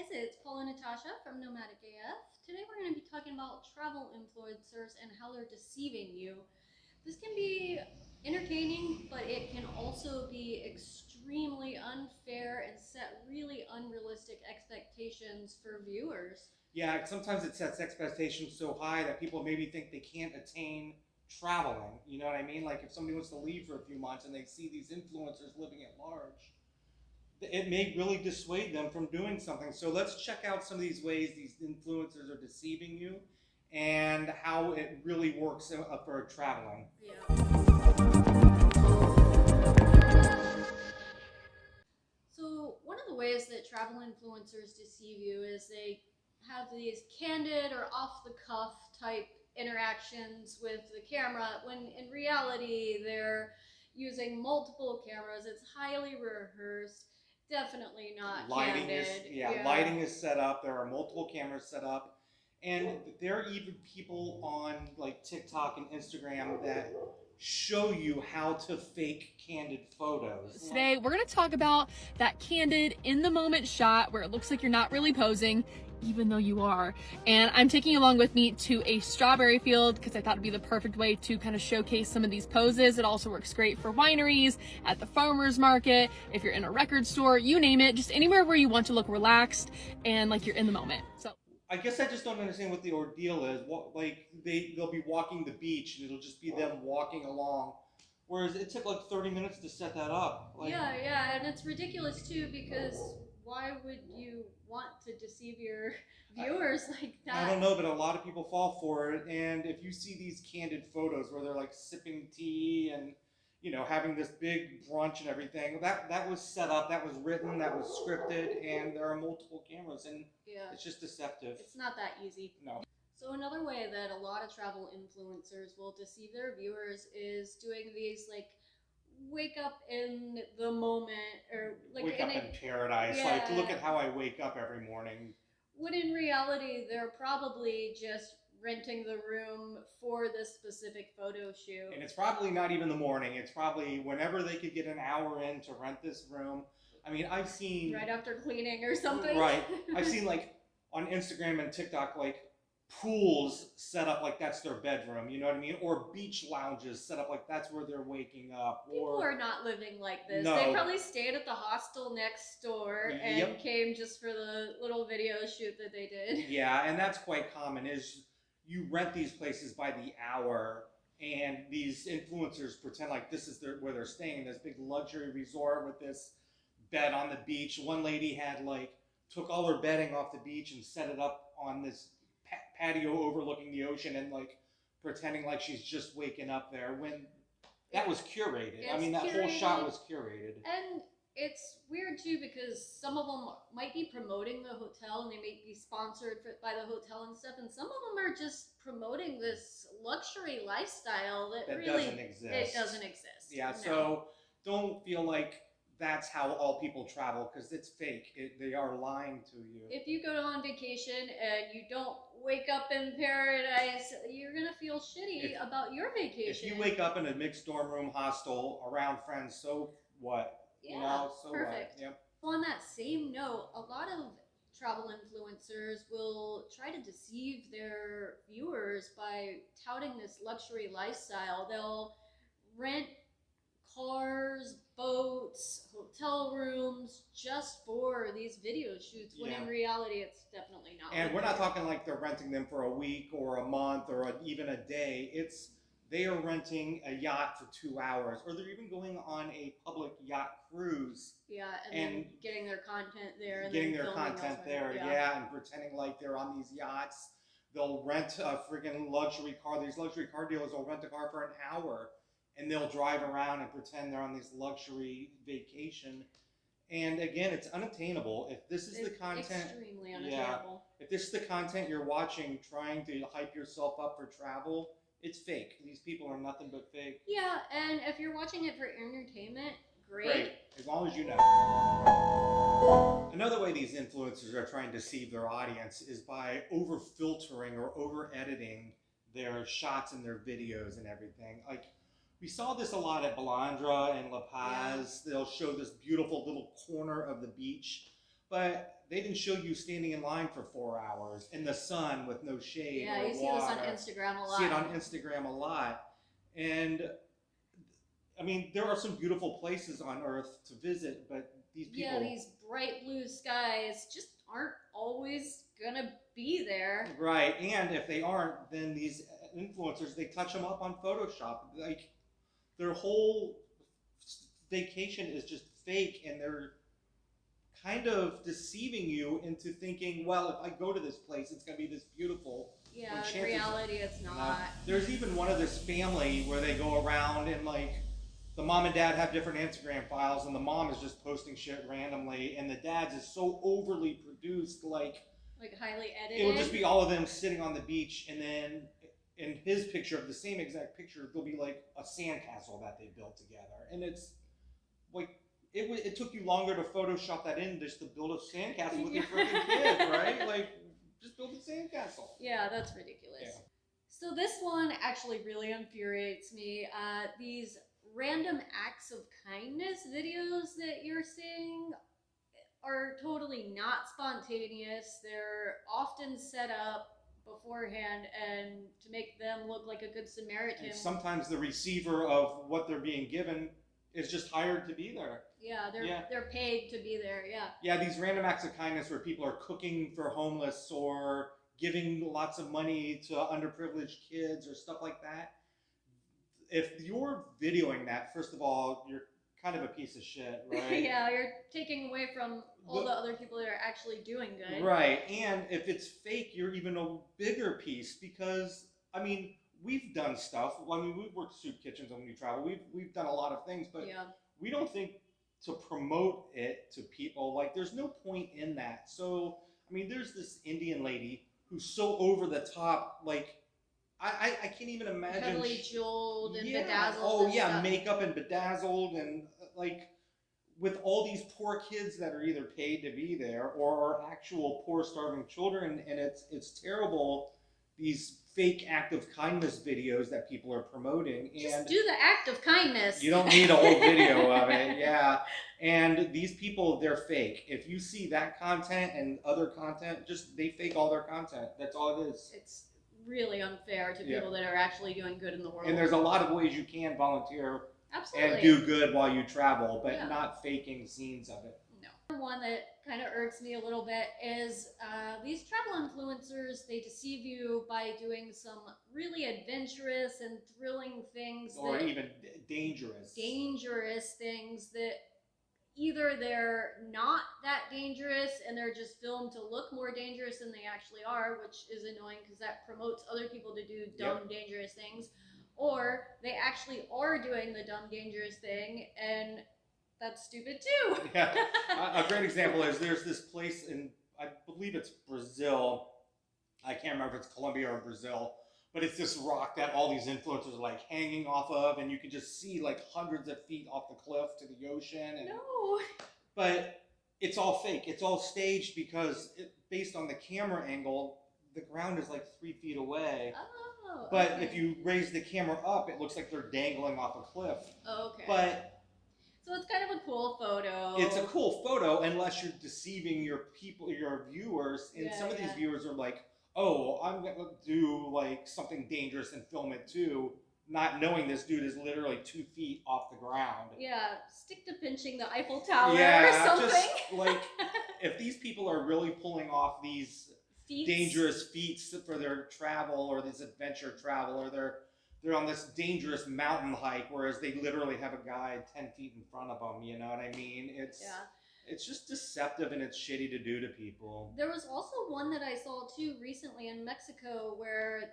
guys, it's Paula and Natasha from Nomadic-AF. Today we're going to be talking about travel influencers and how they're deceiving you. This can be entertaining, but it can also be extremely unfair and set really unrealistic expectations for viewers. Yeah, sometimes it sets expectations so high that people maybe think they can't attain traveling. You know what I mean? Like if somebody wants to leave for a few months and they see these influencers living at large, it may really dissuade them from doing something. So let's check out some of these ways these influencers are deceiving you and how it really works for traveling. Yeah. So one of the ways that travel influencers deceive you is they have these candid or off the cuff type interactions with the camera when in reality they're using multiple cameras. It's highly rehearsed, definitely not Lighting candid. lighting is set up. There are multiple cameras set up, and there are even people on like TikTok and Instagram that show you how to fake candid photos. Today, we're going to talk about that candid, in the moment shot where it looks like you're not really posing, even though you are. And I'm taking along with me to a strawberry field because I thought it'd be the perfect way to kind of showcase some of these poses. It also works great for wineries, at the farmer's market, if you're in a record store, you name it, just anywhere where you want to look relaxed and like you're in the moment. So I guess I just don't understand what the ordeal is. What, like they'll be walking the beach and it'll just be them walking along, whereas it took like 30 minutes to set that up. Like, Yeah, and it's ridiculous too because why would you want to deceive your viewers like that? I don't know, but a lot of people fall for it. And if you see these candid photos where they're like sipping tea and having this big brunch and everything, that was set up, that was written, that was scripted, and there are multiple cameras, and Yeah. it's just deceptive. It's not that easy. No. So another way that a lot of travel influencers will deceive their viewers is doing these like wake up in the moment or like Wake up in paradise. Yeah. Like, look at how I wake up every morning. When in reality, they're probably just renting the room for this specific photo shoot. And it's probably not even the morning. It's probably whenever they could get an hour in to rent this room. I mean, I've seen right after cleaning or something. Right. I've seen like on Instagram and TikTok like pools set up like that's their bedroom, you know what I mean? Or beach lounges set up like that's where they're waking up. People are not living like this. No. They probably stayed at the hostel next door and Yep. came just for the little video shoot that they did. Yeah, and that's quite common is you rent these places by the hour and these influencers pretend like this is where they're staying in this big luxury resort with this bed on the beach. One lady had like took all her bedding off the beach and set it up on this patio overlooking the ocean and like pretending like she's just waking up there when that was curated. I mean, that whole shot was curated. And it's weird too because some of them might be promoting the hotel and they may be sponsored by the hotel and stuff, and some of them are just promoting this luxury lifestyle that really doesn't exist. It doesn't exist. Yeah, no. So don't feel like that's how all people travel because it's fake. They are lying to you. If you go on vacation and you don't wake up in paradise, you're gonna feel shitty about your vacation. If you wake up in a mixed dorm room hostel around friends, so what? Yeah, so perfect. What? Yep. On that same note, a lot of travel influencers will try to deceive their viewers by touting this luxury lifestyle. They'll rent cars, boats, hotel rooms just for these video shoots when in reality it's definitely not. And we're not talking like they're renting them for a week or a month or even a day. They are renting a yacht for 2 hours, or they're even going on a public yacht cruise. Yeah, and then getting their content there. And getting then their content there, and pretending like they're on these yachts. They'll rent a friggin' luxury car. These luxury car dealers will rent a car for an hour, and they'll drive around and pretend they're on this luxury vacation. And again, it's unattainable. If this is the content, extremely unattainable. If this is the content you're watching, trying to hype yourself up for travel, it's fake. These people are nothing but fake. Yeah, and if you're watching it for entertainment, great. As long as you know. Another way these influencers are trying to deceive their audience is by over-filtering or over-editing their shots and their videos and everything. Like, we saw this a lot at Balandra and La Paz. Yeah. They'll show this beautiful little corner of the beach, but they didn't show you standing in line for 4 hours in the sun with no shade Yeah, or you see this on Instagram a lot. See it on Instagram a lot. And I mean, there are some beautiful places on Earth to visit, but these people. Yeah, these bright blue skies just aren't always gonna be there. Right, and if they aren't, then these influencers, they touch them up on Photoshop. Like, their whole vacation is just fake, and they're kind of deceiving you into thinking, well, if I go to this place, it's going to be this beautiful. Yeah, in reality, it's not. There's even one of this family where they go around and, like, the mom and dad have different Instagram files, and the mom is just posting shit randomly, and the dad's is so overly produced, like highly edited. It would just be all of them sitting on the beach, and then in his picture of the same exact picture, there'll be like a sandcastle that they built together, and it's like it took you longer to Photoshop that in just to build a sandcastle with your freaking kid, right? Like, just build a sandcastle. Yeah, that's ridiculous. Yeah. So this one actually really infuriates me. These random acts of kindness videos that you're seeing are totally not spontaneous. They're often set up beforehand and to make them look like a good Samaritan. And sometimes the receiver of what they're being given is just hired to be there. Yeah, they're paid to be there. Yeah. Yeah, these random acts of kindness where people are cooking for homeless or giving lots of money to underprivileged kids or stuff like that. If you're videoing that, first of all, you're kind of a piece of shit, right? Yeah, you're taking away from all the other people that are actually doing good. Right, and if it's fake, you're even a bigger piece because, I mean, we've done stuff. I mean, we've worked soup kitchens when we travel. We've done a lot of things, but we don't think to promote it to people. Like, there's no point in that. So, I mean, there's this Indian lady who's so over the top, like, I can't even imagine. Heavily jeweled and bedazzled. Oh, and yeah, stuff. makeup and bedazzled, and like with all these poor kids that are either paid to be there or are actual poor, starving children, and it's terrible. These fake act of kindness videos that people are promoting. Just do the act of kindness. You don't need a whole video of it, yeah. And these people, they're fake. If you see that content and other content, just they fake all their content. That's all it is. It's really unfair to people that are actually doing good in the world. And there's a lot of ways you can volunteer Absolutely. and do good while you travel, but not faking scenes of it. No. One that kind of irks me a little bit is these travel influencers, they deceive you by doing some really adventurous and thrilling things. Or even dangerous. Dangerous things that either they're not that dangerous and they're just filmed to look more dangerous than they actually are, which is annoying because that promotes other people to do dumb, dangerous things. Or they actually are doing the dumb, dangerous thing, and that's stupid too. Yeah. A great example is there's this place in, I believe it's Brazil. I can't remember if it's Colombia or Brazil, but it's this rock that all these influencers are like hanging off of, and you can just see like hundreds of feet off the cliff to the ocean. And, but it's all fake. It's all staged because based on the camera angle, the ground is like 3 feet away. Oh, but if you raise the camera up, it looks like they're dangling off a cliff. Oh, okay. But so it's kind of a cool photo. It's a cool photo unless you're deceiving your people, your viewers. And some of these viewers are like, oh, I'm going to do like something dangerous and film it too, not knowing this dude is literally 2 feet off the ground. Yeah, stick to pinching the Eiffel Tower or something. Just like, if these people are really pulling off these dangerous feats for their travel or this adventure travel, or they're on this dangerous mountain hike, whereas they literally have a guy 10 feet in front of them, you know what I mean? It's just deceptive and it's shitty to do to people. There was also one that I saw too recently in Mexico where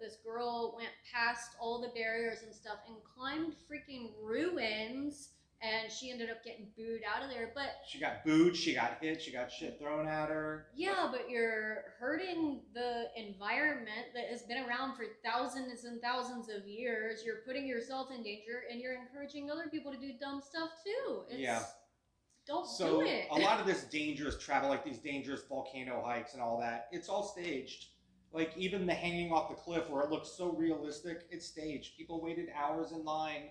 this girl went past all the barriers and stuff and climbed freaking ruins, and she ended up getting booed out of there. But she got booed, she got hit, she got shit thrown at her. Yeah, but you're hurting the environment that has been around for thousands and thousands of years. You're putting yourself in danger, and you're encouraging other people to do dumb stuff too. Don't do it. A lot of this dangerous travel, like these dangerous volcano hikes and all that, it's all staged. Like even the hanging off the cliff where it looks so realistic, it's staged. People waited hours in line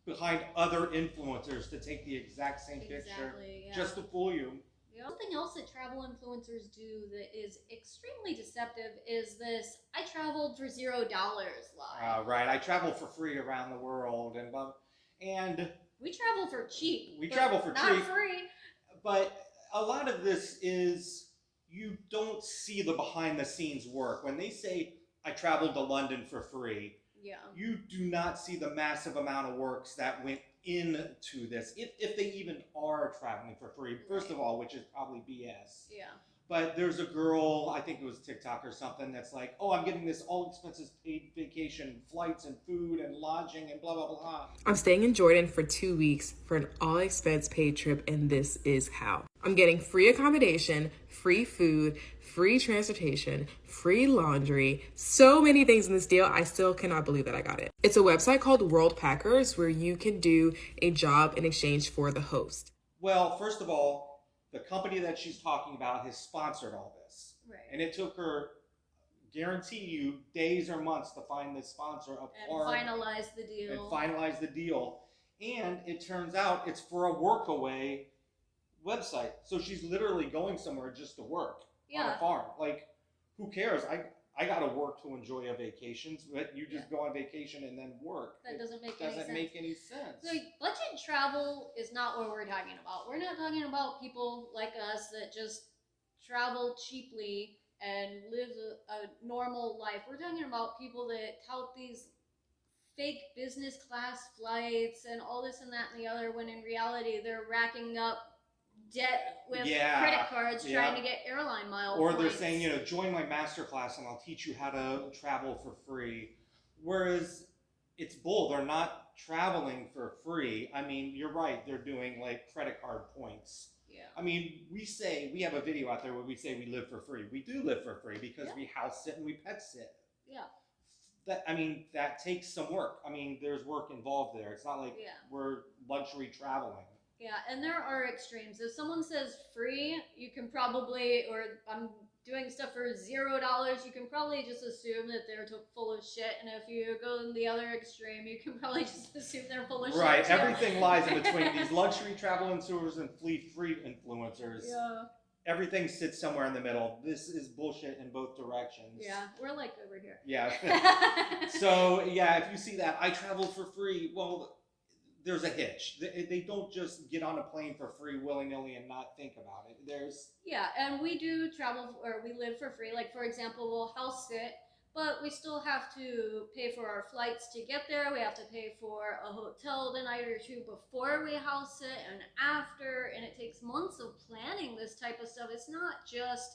behind other influencers to take the exact same picture just to fool you. Yeah. Something else that travel influencers do that is extremely deceptive is this "I traveled for $0" lie. Right. I travel for free around the world, and We travel for cheap. we but travel for not cheap. free. But a lot of this is you don't see the behind the scenes work. When they say I traveled to London for free, Yeah. you do not see the massive amount of works that went into this, if they even are traveling for free, first of all, which is probably BS. Yeah. But there's a girl, I think it was TikTok or something, that's like, oh, I'm getting this all expenses paid vacation, flights and food and lodging and blah, blah, blah. I'm staying in Jordan for 2 weeks for an all expense paid trip, and this is how. I'm getting free accommodation, free food, free transportation, free laundry, so many things in this deal. I still cannot believe that I got it. It's a website called World Packers where you can do a job in exchange for the host. Well, first of all, the company that she's talking about has sponsored all this. Right. And it took her, guarantee you, days or months to find this sponsor and finalize the deal. And it turns out it's for a workaway website. So she's literally going somewhere just to work on a farm. Like, who cares? I got to work to enjoy a vacation, but you just go on vacation and then work. That doesn't make any sense. So budget travel is not what we're talking about. We're not talking about people like us that just travel cheaply and live a normal life. We're talking about people that tout these fake business class flights and all this and that and the other, when in reality they're racking up debt with credit cards trying to get airline mile or points. They're saying, join my master class and I'll teach you how to travel for free. Whereas it's bull. They're not traveling for free. I mean, you're right. They're doing like credit card points. Yeah. I mean, we have a video out there where we say we live for free. We do live for free because we house sit and we pet sit. Yeah. That takes some work. I mean, there's work involved there. It's not like we're luxury traveling. Yeah, and there are extremes. If someone says free, you can probably, or I'm doing stuff for $0, you can probably just assume that they're full of shit. And if you go in the other extreme, you can probably just assume they're full of shit. Right, everything lies in between these luxury travel influencers and free influencers. Yeah. Everything sits somewhere in the middle. This is bullshit in both directions. Yeah, we're like over here. Yeah. So, if you see that, I traveled for free, well, there's a hitch. They don't just get on a plane for free willy-nilly and not think about it. Yeah, and we do travel, or we live for free. Like, for example, we'll house sit, but we still have to pay for our flights to get there. We have to pay for a hotel the night or two before we house it and after, and it takes months of planning this type of stuff. It's not just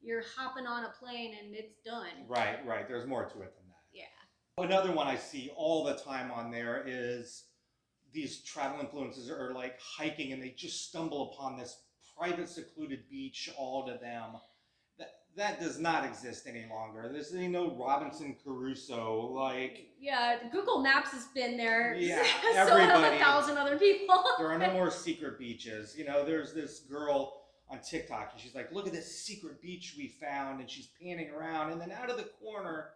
you're hopping on a plane and it's done. Right. There's more to it than that. Yeah. Another one I see all the time on there is these travel influencers are like hiking and they just stumble upon this private secluded beach all to them. That does not exist any longer. There's Robinson Crusoe, like... Yeah, Google Maps has been there. Yeah, so everybody. have 1,000 other people. There are no more secret beaches. There's this girl on TikTok and she's like, look at this secret beach we found, and she's panning around, and then out of the corner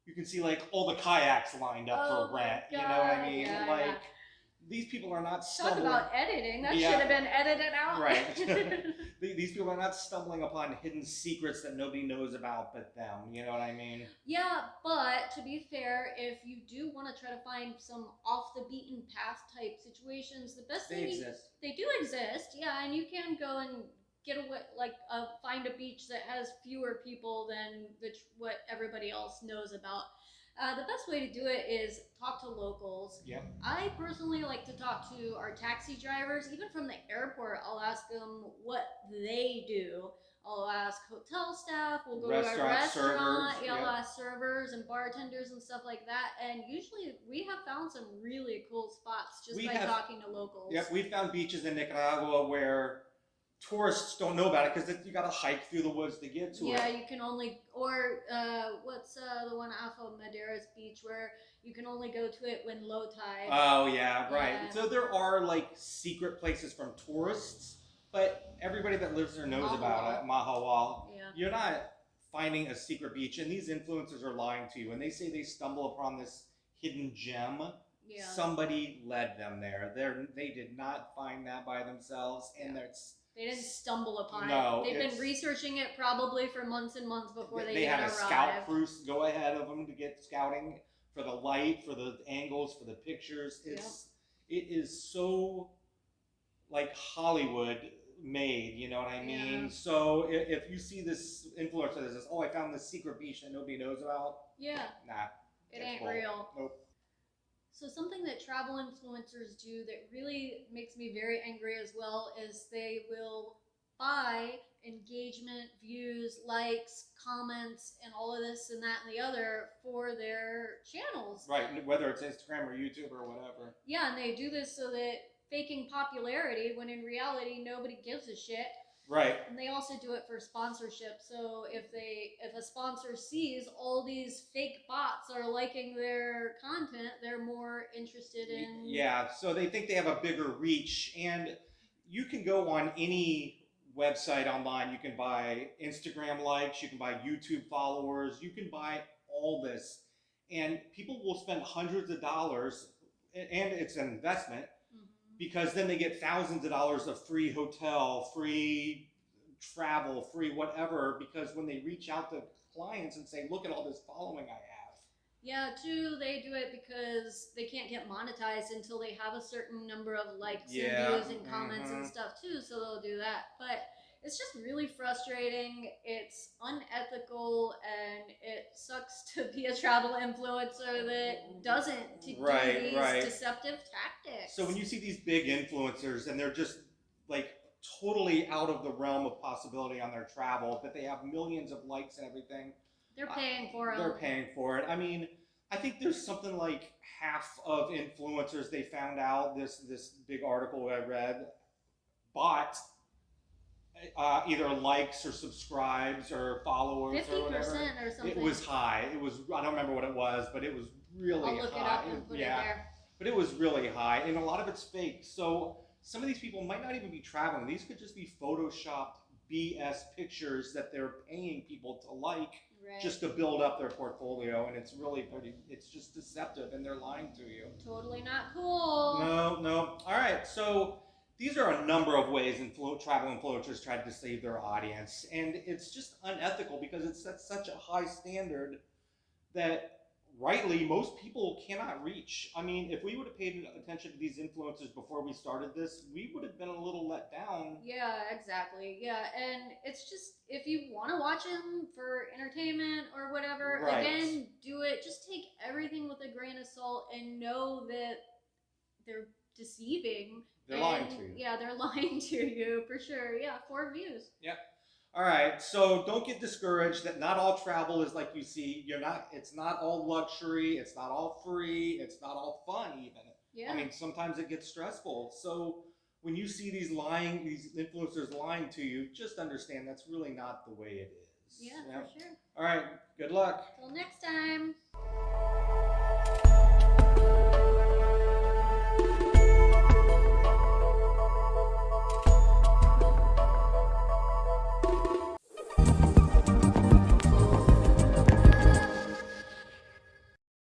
you can see like all the kayaks lined up for rent. God. You know what I mean? Yeah. These people are not stumbling. Talk about editing. That should have been edited out. Right. These people are not stumbling upon hidden secrets that nobody knows about but them. You know what I mean? Yeah, but to be fair, if you do want to try to find some off the beaten path type situations, the best thing they do exist. Yeah, and you can go and get away, find a beach that has fewer people than what everybody else knows about. The best way to do it is talk to locals. Yep. I personally like to talk to our taxi drivers. Even from the airport, I'll ask them what they do. I'll ask hotel staff. We'll go to a restaurant. Servers, I'll ask servers and bartenders and stuff like that. And usually we have found some really cool spots just by talking to locals. Yep, we found beaches in Nicaragua where tourists don't know about it because you got to hike through the woods to get to it. Yeah, you can only, or what's the one off of Madeiras Beach where you can only go to it when low tide. Oh yeah, right. Yeah. So there are like secret places from tourists, but everybody that lives there knows about it. Mahawal. Yeah. You're not finding a secret beach, and these influencers are lying to you. When they say they stumble upon this hidden gem, somebody led them there. They did not find that by themselves, and They didn't stumble upon No, it. They've been it's- researching it probably for months and months before they had even a scout arrived. crew go ahead of them to get scouting for the light, for the angles, for the pictures. It is so like Hollywood made, you know what I mean? Yeah. So if you see this influencer that says, "Oh, I found this secret beach that nobody knows about," Yeah, nah, it it's ain't bull. real. Nope. So something that travel influencers do that really makes me very angry as well is they will buy engagement, views, likes, comments, and all of this and that and the other for their channels. Right, whether it's Instagram or YouTube or whatever. Yeah, and they do this so that faking popularity when in reality nobody gives a shit. Right. And they also do it for sponsorship. So if a sponsor sees all these fake bots are liking their content, they're more interested in. Yeah, so they think they have a bigger reach, and you can go on any website online. You can buy Instagram likes, you can buy YouTube followers, you can buy all this, and people will spend hundreds of dollars, and it's an investment. Because then they get thousands of dollars of free hotel, free travel, free whatever, because when they reach out to clients and say, look at all this following I have. Yeah, too, they do it because they can't get monetized until they have a certain number of likes and views and comments and stuff too, so they'll do that. But it's just really frustrating. It's unethical, and it sucks to be a travel influencer that doesn't do these deceptive tactics. So when you see these big influencers and they're just like totally out of the realm of possibility on their travel, but they have millions of likes and everything, they're paying for it. They're paying for it. I mean, I think there's something like half of influencers, they found out, this big article I read, bought either likes or subscribes or followers 50% or whatever. or something. It was high. It was, I don't remember what it was, but it was really high. I'll look it up and put it there. But it was really high, and a lot of it's fake. So some of these people might not even be traveling. These could just be photoshopped BS pictures that they're paying people to like just to build up their portfolio, and it's really pretty, it's just deceptive, and they're lying to you. Totally not cool. No. All right, so these are a number of ways travel influencers try to deceive their audience, and it's just unethical because it sets such a high standard that rightly most people cannot reach. I mean, if we would have paid attention to these influencers before we started this, we would have been a little let down. Yeah, exactly. Yeah, and it's just, if you want to watch them for entertainment or whatever, again, do it. Just take everything with a grain of salt and know that they're deceiving. They're lying to you. Yeah, they're lying to you for sure. Yeah, for views. Yep. All right, so don't get discouraged that not all travel is like you see. It's not all luxury, it's not all free, it's not all fun even. Yeah. I mean, sometimes it gets stressful. So when you see these influencers lying to you, just understand that's really not the way it is. Yeah, for sure. All right, good luck. Till next time.